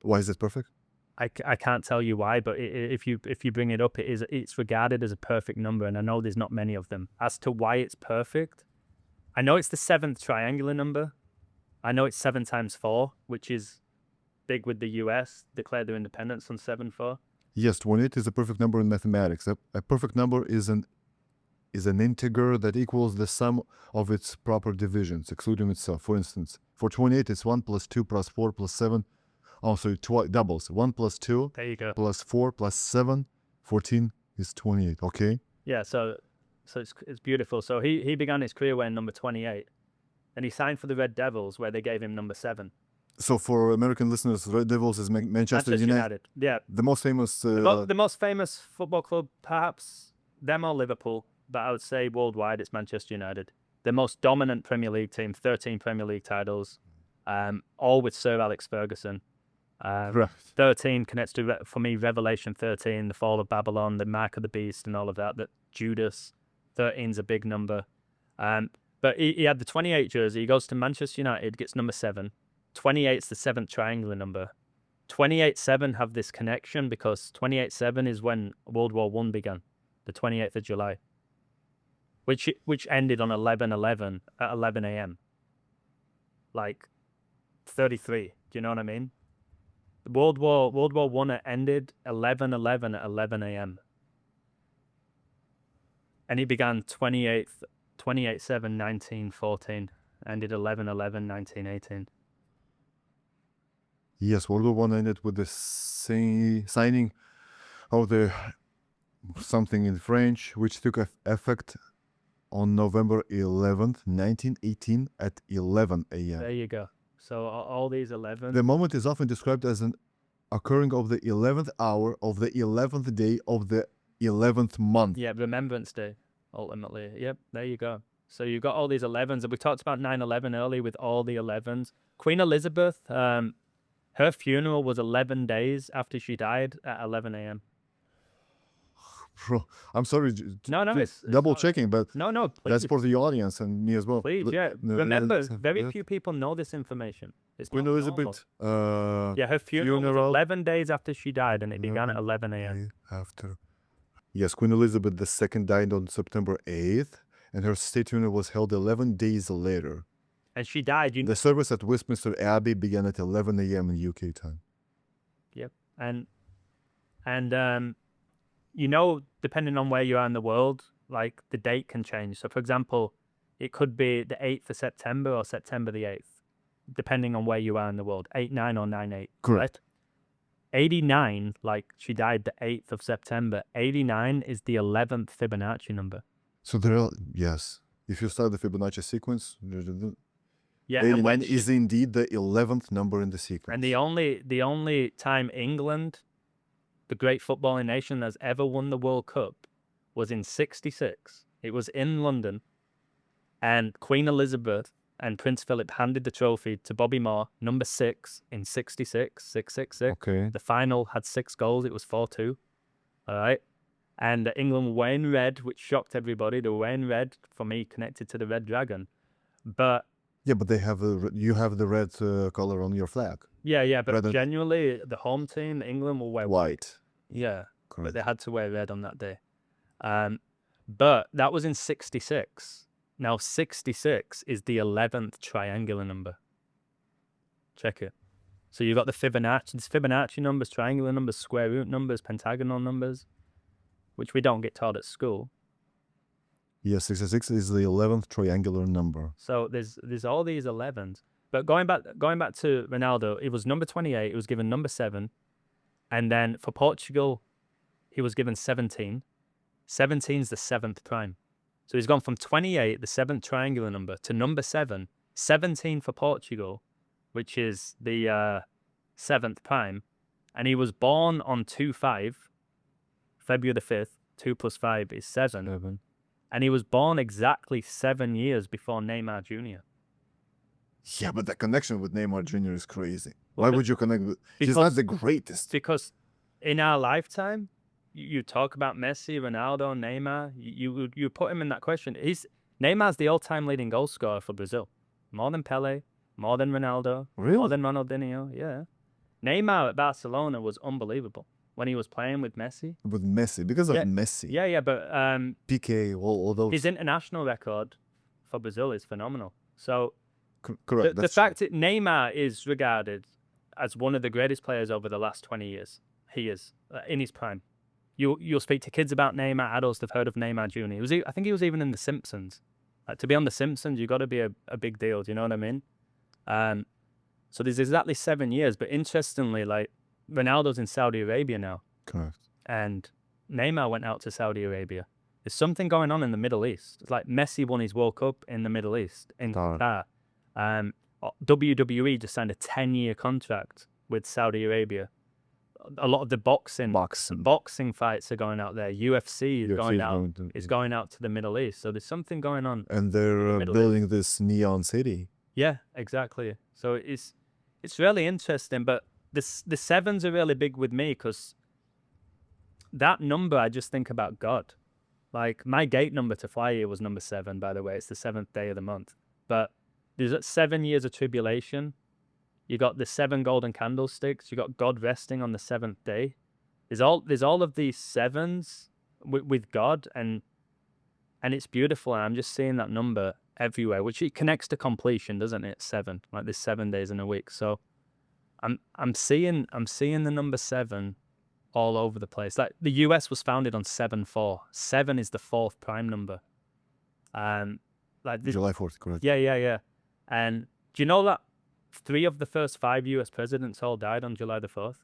Why is it perfect? I can't tell you why, but if you bring it up, it's regarded as a perfect number, and I know there's not many of them. As to why it's perfect, I know it's the 7th triangular number. I know it's 7 times 4, which is big with the US, declared their independence on 7/4. Yes, 28 is a perfect number in mathematics. A perfect number is an integer that equals the sum of its proper divisions, excluding itself. For instance, for 28, it's 1 plus 2 plus 4 plus 7. Also, doubles. 1 plus 2 There you go. plus 4 plus 7. 14 is 28, okay? Yeah, so it's beautiful. So he began his career wearing number 28. And he signed for the Red Devils, where they gave him number 7. So for American listeners, Red Devils is Manchester United. Yeah. The most famous... the most famous football club, perhaps, them or Liverpool. But I would say worldwide, it's Manchester United. The most dominant Premier League team, 13 Premier League titles, all with Sir Alex Ferguson. Right. 13 connects to, for me, Revelation 13, the fall of Babylon, the mark of the beast and all of that, that Judas. 13's a big number. But he had the 28 jersey. He goes to Manchester United, gets number 7. 28's the 7th triangular number. 28-7 have this connection because 28-7 is when World War I began, the 28th of July, which ended on 11/11 at 11 a.m. Like 33. Do you know what I mean? World War I ended 11/11 at 11 a.m. And he began 28-7, 1914, ended 11/11, 1918. Yes, World War I ended with the signing of the something in French, which took effect on November 11th, 1918 at 11 a.m. There you go. So all these 11. The moment is often described as an occurring of the 11th hour of the 11th day of the 11th month. Yeah, Remembrance Day, ultimately. Yep, there you go. So you've got all these 11s, and we talked about 9/11 early with all the 11s. Queen Elizabeth, her funeral was 11 days after she died at 11 a.m. Bro, I'm sorry. No, it's double checking, but no, please. That's for the audience and me as well. Please, yeah. Remember, very few people know this information. It's Queen Elizabeth. Yeah, her funeral was 11 days after she died, and it began at 11 a.m. After. Yes, Queen Elizabeth II died on September 8th, and her state funeral was held 11 days later. And she died. The service at Westminster Abbey began at 11 a.m. in UK time. Yep, and you know, depending on where you are in the world, like the date can change. So, for example, it could be the 8th of September or September the 8th, depending on where you are in the world. 8/9 or 9/8. Correct. Right? 89, like she died the 8th of September. 89 is the 11th Fibonacci number. So there are, yes. If you start the Fibonacci sequence, yeah, 89 is indeed the 11th number in the sequence. And the only time England, the great footballing nation, has ever won the World Cup was in 66. It was in London, and Queen Elizabeth and Prince Phillip handed the trophy to Bobby Moore, number 6 in 66, 666. Okay. The final had 6 goals. It was 4-2. All right. And England were wearing red, which shocked everybody. They were wearing red, for me, connected to the Red Dragon. But yeah, but you have the red color on your flag. Yeah, but genuinely, the home team, England, will wear white. Yeah, correct. But they had to wear red on that day. But that was in 66. Now, 66 is the 11th triangular number. Check it. So you've got the Fibonacci numbers, triangular numbers, square root numbers, pentagonal numbers, which we don't get taught at school. Yeah, 66 is the 11th triangular number. So there's all these 11s. But going back to Ronaldo, it was number 28. He was given number 7. And then for Portugal, he was given 17. 17's the 7th prime. So he's gone from 28, the 7th triangular number, to number 7. 17 for Portugal, which is the 7th prime. And he was born on 2/5, February the 5th. 2 plus 5 is 7. And he was born exactly 7 years before Neymar Jr. Yeah, but the connection with Neymar Jr. is crazy. Why would you connect with... He's not the greatest. Because in our lifetime, you talk about Messi, Ronaldo, Neymar, you put him in that question. Neymar's the all-time leading goal scorer for Brazil. More than Pele, more than Ronaldo, really? More than Ronaldinho, yeah. Neymar at Barcelona was unbelievable when he was playing with Messi. With Messi, because of Yeah. Messi, Yeah, but PK, all those. his international record for Brazil is phenomenal. So Correct. the That's true. fact that Neymar is regarded as one of the greatest players over the last 20 years, he is in his prime. You'll speak to kids about Neymar, adults have heard of Neymar Jr. I think he was even in The Simpsons. To be on The Simpsons, you've got to be a big deal. Do you know what I mean? So there's exactly 7 years. But interestingly, like Ronaldo's in Saudi Arabia now, Correct. and Neymar went out to Saudi Arabia. There's something going on in the Middle East. It's like Messi won his World Cup in the Middle East, in Qatar. WWE just signed a 10-year contract with Saudi Arabia. A lot of the boxing fights are going out there. UFC is going out to the Middle East. So there's something going on. And they're building this neon city. Yeah, exactly. So it's really interesting. But the sevens are really big with me because that number, I just think about God. Like my gate number to fly here was number 7, by the way. It's the 7th day of the month. But there's 7 years of tribulation. You got the 7 golden candlesticks. You got God resting on the 7th day. There's all of these sevens with God, and it's beautiful. And I'm just seeing that number everywhere, which it connects to completion, doesn't it? 7, like there's 7 days in a week. So I'm seeing the number 7 all over the place. Like the US was founded on 7-4. 7 is the 4th prime number. Like this, July 4th, correct? Yeah. And do you know that 3 of the first 5 US presidents all died on July the 4th?